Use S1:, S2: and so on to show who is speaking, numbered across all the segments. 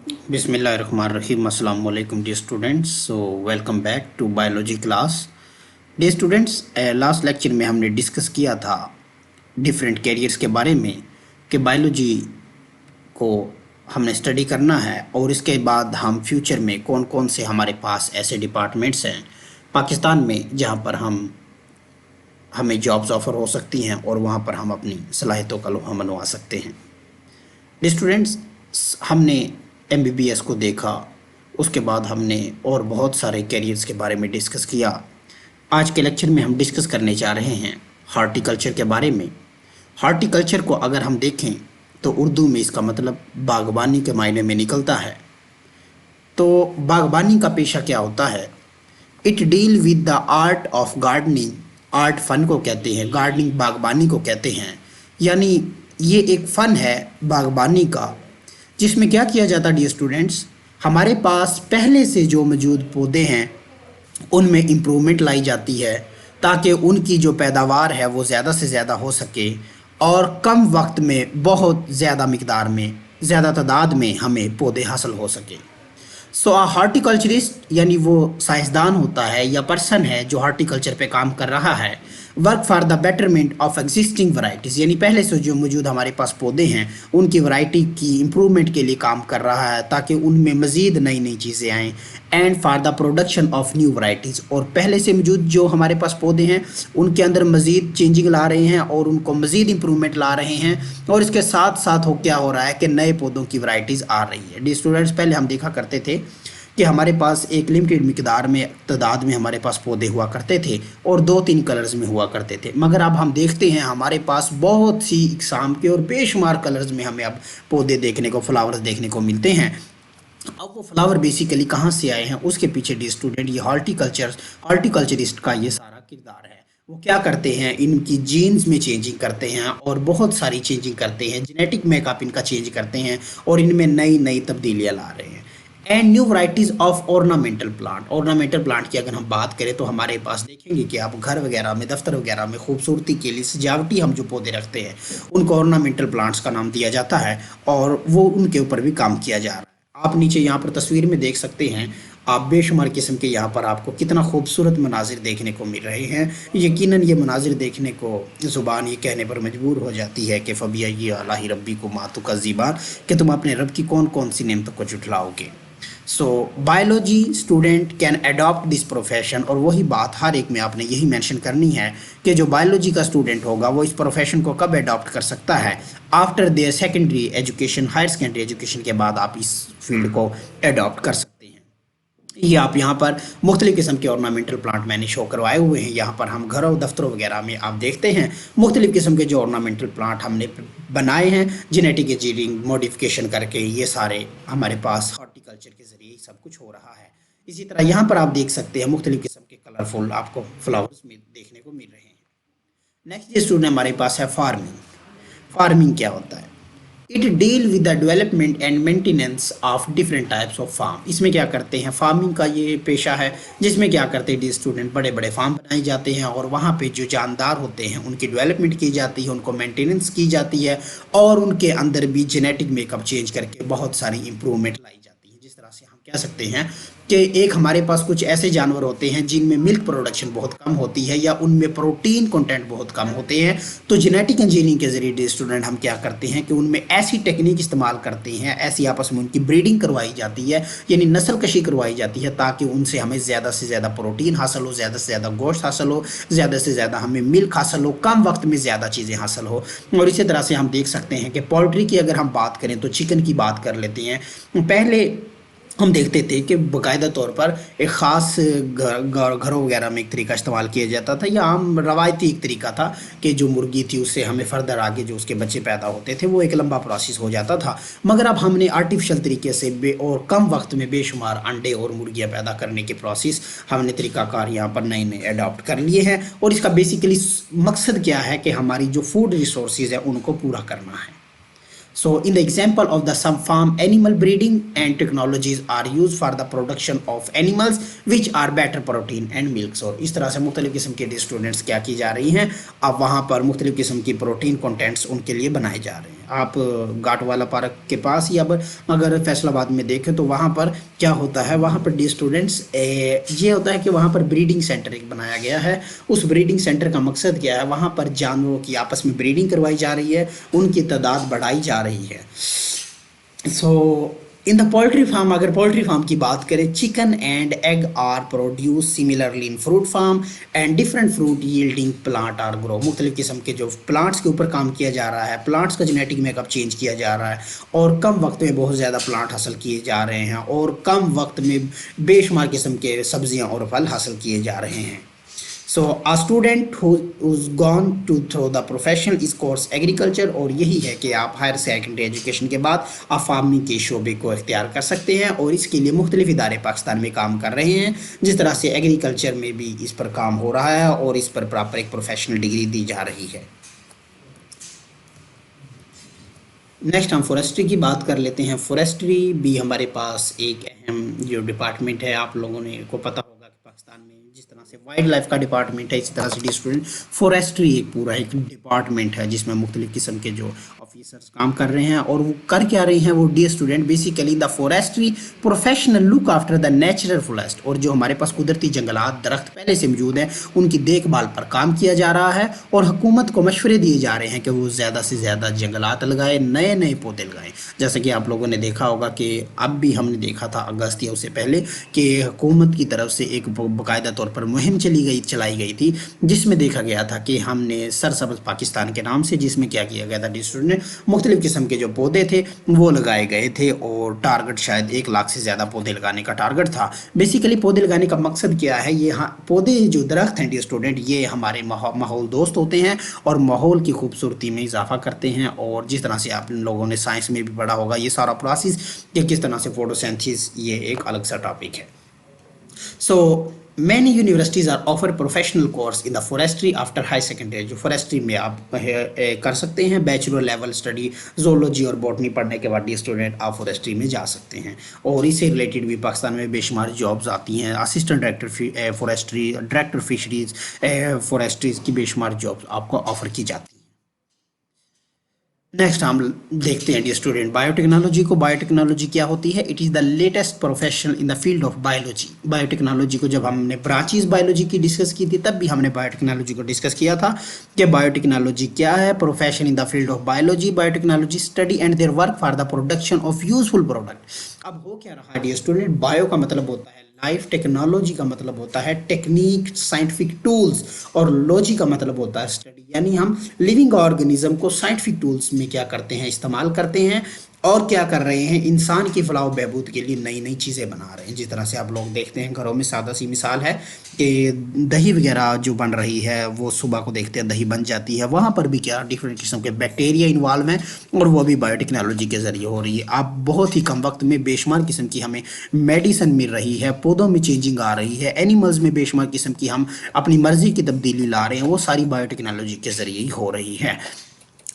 S1: बिस्मिल्लाहिर्रहमानिर्रहीम अस्सलाम वालेकुम dear students. So welcome back to biology class. Dear students, last lecture में हमने डिस्कस किया था डिफरेंट कैरियर्स के बारे में कि बायोलॉजी को हमने स्टडी करना है और इसके बाद हम फ्यूचर में कौन कौन से हमारे पास ऐसे डिपार्टमेंट्स हैं पाकिस्तान में जहाँ पर हमें जॉब्स ऑफ़र हो सकती हैं और वहाँ पर हम अपनी सलाहियतों का लोहा मनवा सकते हैं। स्टूडेंट्स, हमने एमबीबीएस को देखा, उसके बाद हमने और बहुत सारे कैरियर्स के बारे में डिस्कस किया। आज के लेक्चर में हम डिस्कस करने जा रहे हैं हॉर्टिकल्चर के बारे में। हॉर्टिकल्चर को अगर हम देखें तो उर्दू में इसका मतलब बागबानी के मायने में निकलता है। तो बागबानी का पेशा क्या होता है? It deal with the art of gardening. Art फ़न को कहते हैं, गार्डनिंग बागबानी को कहते हैं। यानी ये एक फ़न है बागबानी का, जिसमें क्या किया जाता है डियर स्टूडेंट्स, हमारे पास पहले से जो मौजूद पौधे हैं उनमें इम्प्रूवमेंट लाई जाती है ताकि उनकी जो पैदावार है वो ज़्यादा से ज़्यादा हो सके और कम वक्त में बहुत ज़्यादा मिकदार में, ज़्यादा तादाद में हमें पौधे हासिल हो सके। सो हार्टिकल्चरिस्ट यानी वो साइंसदान होता है या पर्सन है जो हार्टिकल्चर पे काम कर रहा है। Work for the betterment of existing varieties, यानी पहले से जो मौजूद हमारे पास पौधे हैं उनकी वैरायटी की इम्प्रूवमेंट के लिए काम कर रहा है ताकि उनमें मज़ीद नई नई चीज़ें आएँ। And for the production of new varieties, और पहले से मौजूद जो हमारे पास पौधे हैं उनके अंदर मज़ीद चेंजिंग ला रहे हैं और उनको मज़ीद इम्प्रूवमेंट ला रहे हैं। और इसके साथ साथ क्या हो रहा है कि नए पौधों की वैराइटीज़ आ रही है। डी स्टूडेंट्स, पहले हम देखा करते थे कि हमारे पास एक लिमिटेड मिकदार में, तादाद में हमारे पास पौधे हुआ करते थे और 2-3 कलर्स में हुआ करते थे, मगर अब हम देखते हैं हमारे पास बहुत सी इकसाम के और बेशुमार कलर्स में हमें अब पौधे देखने को, फ्लावर्स देखने को मिलते हैं। अब वो फ्लावर बेसिकली कहाँ से आए हैं उसके पीछे डी स्टूडेंट ये हॉर्टिकल्चरिस्ट का ये सारा किरदार है। वो क्या करते हैं, इनकी जीन्स में चेंजिंग करते हैं और बहुत सारी चेंजिंग करते हैं, जेनेटिक मेकअप इनका चेंज करते हैं और इनमें नई नई तब्दीलियाँ ला रहे हैं। And new varieties of ornamental plant. Ornamental plant की अगर हम बात करें तो हमारे पास देखेंगे कि आप घर वगैरह में, दफ्तर वगैरह में खूबसूरती के लिए सजावटी हम जो पौधे रखते हैं उनको ऑर्नामेंटल प्लांट्स का नाम दिया जाता है और वो उनके ऊपर भी काम किया जा रहा है। आप नीचे यहाँ पर तस्वीर में देख सकते हैं, आप बेशुमार किस्म के यहाँ पर आपको कितना खूबसूरत मनाजिर देखने को मिल रहे हैं। यकीनन ये मनाजिर देखने को ज़ुबान ये कहने पर मजबूर हो जाती है कि फ़बिया ये अलाही रब्बी को मातु का ज़ीबान, कि तुम अपने रब की कौन कौन सी नेमतों को जुटलाओगे। So biology student can adopt this profession, और वही बात हर एक में आपने यही मेंशन करनी है कि जो बायोलॉजी का स्टूडेंट होगा वो इस प्रोफेशन को कब अडॉप्ट कर सकता है? After their secondary education, higher secondary education के बाद आप इस फील्ड को अडॉप्ट कर सकते हैं। ये आप यहाँ पर मुख्तलिफ़ किस्म के ऑर्नामेंटल प्लांट मैंने शो करवाए हुए हैं। यहाँ पर हम घरों, दफ्तरों वगैरह में आप देखते हैं मुख्तलिफ़ किस्म के जो ऑर्नामेंटल प्लांट हमने बनाए हैं जेनेटिक इंजीनियरिंग मॉडिफिकेशन करके। ये सारे हमारे पास हॉर्टिकल्चर के ज़रिए सब कुछ हो रहा है। इसी तरह यहाँ पर आप देख सकते हैं मुख्तलिफ़ किस्म के कलरफुल आपको फ्लावर्स में देखने को मिल रहे हैं। नेक्स्ट स्टूडेंट हमारे पास है फार्मिंग। फार्मिंग क्या होता है? It deal with the development and maintenance of different types of farm. इसमें क्या करते हैं, फार्मिंग का ये पेशा है जिसमें क्या करते हैं डी स्टूडेंट, बड़े बड़े फार्म बनाए जाते हैं और वहाँ पे जो जानदार होते हैं उनकी डेवलपमेंट की जाती है, उनको मेंटेनेंस की जाती है और उनके अंदर भी जेनेटिक मेकअप चेंज करके बहुत सारी इंप्रूवमेंट लाई जाती है। जिस तरह से हम कह सकते हैं कि एक हमारे पास कुछ ऐसे जानवर होते हैं जिनमें मिल्क प्रोडक्शन बहुत कम होती है या उनमें प्रोटीन कंटेंट बहुत कम होते हैं, तो जेनेटिक इंजीनियरिंग के ज़रिए स्टूडेंट हम क्या करते हैं कि उनमें ऐसी टेक्निक इस्तेमाल करते हैं, ऐसी आपस में उनकी ब्रीडिंग करवाई जाती है, यानी नस्ल कशी करवाई जाती है ताकि उनसे हमें ज़्यादा से ज़्यादा प्रोटीन हासिल हो, ज़्यादा से ज़्यादा गोश्त हासिल हो, ज़्यादा से ज़्यादा हमें मिल्क हासिल हो, कम वक्त में ज़्यादा चीज़ें हासिल हो। और इसी तरह से हम देख सकते हैं कि पोल्ट्री की अगर हम बात करें तो चिकन की बात कर लेते हैं। पहले हम देखते थे कि बाकायदा तौर पर एक ख़ास घरों वगैरह में एक तरीका इस्तेमाल किया जाता था या आम रवायती एक तरीका था कि जो मुर्गी थी उससे हमें फर्दर आगे जो उसके बच्चे पैदा होते थे वो एक लंबा प्रोसेस हो जाता था। मगर अब हमने आर्टिफिशियल तरीके से और कम वक्त में बेशुमार अंडे और मुर्गियाँ पैदा करने के प्रोसेस हमने तरीक़ाकार यहाँ पर नए नए अडॉप्ट कर लिए हैं। और इसका बेसिकली मकसद क्या है कि हमारी जो फूड रिसोर्सेज है उनको पूरा करना है। So in the example of the some farm animal breeding and technologies are used for the production of animals which are better protein and milk। और इस तरह से मुख्तलिफ़ किस्म के स्टूडेंट्स क्या की जा रही हैं, अब वहाँ पर मुख्तलिफ़ किस्म की प्रोटीन कंटेंट्स उनके लिए बनाए जा रहे हैं। آپ گاٹ والا پارک کے پاس یا اگر فیصل آباد میں دیکھیں تو وہاں پر کیا ہوتا ہے، وہاں پر ڈی اسٹوڈنٹس یہ ہوتا ہے کہ وہاں پر بریڈنگ سینٹر ایک بنایا گیا ہے. اس بریڈنگ سینٹر کا مقصد کیا ہے، وہاں پر جانوروں کی آپس میں بریڈنگ کروائی جا رہی ہے، ان کی تعداد بڑھائی جا رہی ہے. So in the poultry farm, اگر پولٹری فارم کی بات کریں، chicken and egg are produce similarly in fruit farm and different fruit yielding plant are grow. مختلف قسم کے جو پلانٹس کے اوپر کام کیا جا رہا ہے، پلانٹس کا جینیٹک میک اپ چینج کیا جا رہا ہے، اور کم وقت میں بہت زیادہ پلانٹ حاصل کیے جا رہے ہیں، اور کم وقت میں بے شمار قسم کے سبزیاں اور پھل حاصل کیے جا رہے ہیں. سو a student who's gone to through the profession is course agriculture. اور یہی ہے کہ آپ ہائر سیکنڈری ایجوکیشن کے بعد آپ فارمنگ کے شعبے کو اختیار کر سکتے ہیں، اور اس کے لیے مختلف ادارے پاکستان میں کام کر رہے ہیں. جس طرح سے ایگریکلچر میں بھی اس پر کام ہو رہا ہے اور اس پر پراپر ایک پروفیشنل ڈگری دی جا رہی ہے. نیکسٹ ہم فورسٹری کی بات کر لیتے ہیں. فورسٹری بھی ہمارے پاس ایک اہم جو ڈپارٹمنٹ ہے. آپ لوگوں نے کو پتہ ہوگا کہ پاکستان میں جس طرح سے وائلڈ لائف کا ڈپارٹمنٹ ہے، اسی طرح سے اسٹوڈنٹ فورسٹری ایک پورا ایک ڈپارٹمنٹ ہے جس میں مختلف قسم کے جو آفیسرز کام کر رہے ہیں. اور وہ کر کیا رہے ہیں، وہ the student basically the forestry professional look after the natural forest. اور جو ہمارے پاس قدرتی جنگلات، درخت پہلے سے موجود ہیں، ان کی دیکھ بھال پر کام کیا جا رہا ہے، اور حکومت کو مشورے دیے جا رہے ہیں کہ وہ زیادہ سے زیادہ جنگلات لگائے، نئے نئے پودے لگائیں. جیسا کہ آپ لوگوں نے دیکھا ہوگا کہ اب بھی ہم نے دیکھا تھا اگست یا اس سے پہلے کہ حکومت کی طرف سے ایک باقاعدہ طور پر مہم چلائی گئی تھی، جس میں دیکھا گیا تھا کہ ہم نے سرسبز پاکستان کے نام سے، جس میں کیا کیا گیا تھا، ڈسٹرکٹ نے مختلف قسم کے جو پودے تھے وہ لگائے گئے تھے، اور ٹارگٹ شاید 1 لاکھ سے زیادہ پودے لگانے کا ٹارگٹ تھا. بیسیکلی پودے لگانے کا مقصد کیا ہے، یہ پودے جو درخت ہیں ڈی اسٹوڈنٹ، یہ ہمارے ماحول دوست ہوتے ہیں اور ماحول کی خوبصورتی میں اضافہ کرتے ہیں. اور جس طرح سے آپ لوگوں نے سائنس میں بھی پڑھا ہوگا یہ سارا پروسیس کہ کس طرح سے فوٹوسینتھیس، یہ ایک الگ سا ٹاپک ہے. So many universities are offer professional course in the forestry after high secondary. جو فورسٹری میں آپ کر سکتے ہیں بیچلر لیول اسٹڈی، زولوجی اور بوٹنی پڑھنے کے بعد اسٹوڈنٹ آپ فورسٹری میں جا سکتے ہیں. اور اس سے ریلیٹڈ بھی پاکستان میں بے شمار جابز آتی ہیں. اسسٹنٹ ڈائریکٹر فورسٹری، ڈائریکٹر فشریز فورسٹریز کی بے شمار جابز آپ کو آفر کی جاتی ہیں. نیکسٹ ہم دیکھتے ہیں ڈی اسٹوڈنٹ بایو ٹیکنالوجی کو. بایو ٹیکنالوجی کیا ہوتی ہے؟ It is the latest profession in the field of biology. Bio technology کو جب ہم نے برانچیز بایولوجی کی ڈسکس کی تھی، تب بھی ہم نے بایو ٹیکنالوجی کو ڈسکس کیا تھا کہ بایو ٹیکنالوجی کیا ہے. Profession in the field of biology. Biotechnology study and their work for the production of useful product. اب ہو کیا رہا ہے ڈی اسٹوڈنٹ، بایو کا مطلب ہوتا ہے لائف، ٹیکنالوجی کا مطلب ہوتا ہے ٹیکنیک، سائنٹیفک ٹولز، اور لوجی کا مطلب ہوتا ہے اسٹڈی. یعنی ہم لیونگ آرگنزم کو سائنٹیفک ٹولز میں کیا کرتے ہیں، استعمال کرتے ہیں، اور کیا کر رہے ہیں، انسان کی فلاح و بہبود کے لیے نئی نئی چیزیں بنا رہے ہیں. جس طرح سے آپ لوگ دیکھتے ہیں گھروں میں، سادہ سی مثال ہے کہ دہی وغیرہ جو بن رہی ہے، وہ صبح کو دیکھتے ہیں دہی بن جاتی ہے، وہاں پر بھی کیا ڈفرینٹ قسم کے بیکٹیریا انوالو ہیں، اور وہ بھی بایو ٹیکنالوجی کے ذریعے ہو رہی ہے. آپ بہت ہی کم وقت میں بے شمار قسم کی ہمیں میڈیسن مل رہی ہے، پودوں میں چینجنگ آ رہی ہے، اینیملز میں بے شمار قسم کی ہم اپنی مرضی کی تبدیلی لا رہے ہیں، وہ ساری بایو ٹیکنالوجی کے ذریعے ہی ہو رہی ہے.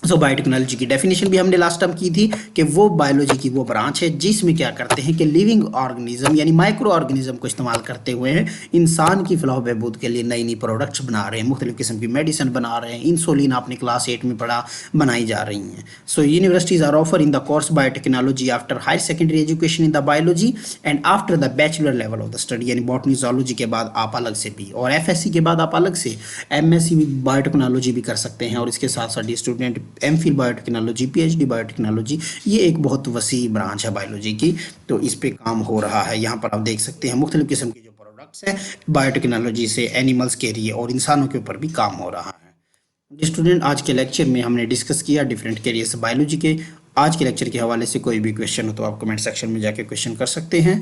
S1: سو بایو ٹیکنالوجی کی ڈیفینیشن بھی ہم نے لاسٹ ٹائم کی تھی کہ وہ بایولوجی کی وہ برانچ ہے جس میں کیا کرتے ہیں کہ لیونگ آرگنزم یعنی مائکرو آرگنزم کو استعمال کرتے ہوئے ہیں انسان کی فلاح و بہبود کے لیے نئی نئی پروڈکٹس بنا رہے ہیں، مختلف قسم کی میڈیسن بنا رہے ہیں. انسولین آپ نے کلاس 8 میں پڑھا، بنائی جا رہی ہیں. So universities are offer in the course biotechnology after higher secondary education in the biology and after the bachelor level of the study. یعنی باٹنی زولوجی کے بعد آپ الگ سے بھی، اور ایف ایس سی کے بعد آپ الگ سے M S C biotechnology بھی کر سکتے ہیں. اور اس کے ساتھ ساتھ student M Phil biotechnology, P H D biotechnology, یہ ایک بہت وسیع برانچ ہے بایولوجی کی. تو اس پہ کام ہو رہا ہے. یہاں پر آپ دیکھ سکتے ہیں مختلف قسم کے جو پروڈکٹس ہیں بایو ٹیکنالوجی سے اینیملز کے لیے اور انسانوں کے اوپر بھی کام ہو رہا ہے. اسٹوڈنٹ آج کے لیکچر میں ہم نے ڈسکس کیا ڈفرینٹ کیریئرس بایولوجی کے. آج کے لیکچر کے حوالے سے کوئی بھی کویشچن ہو تو آپ کمنٹ سیکشن میں جا کے کویشچن کر سکتے ہیں.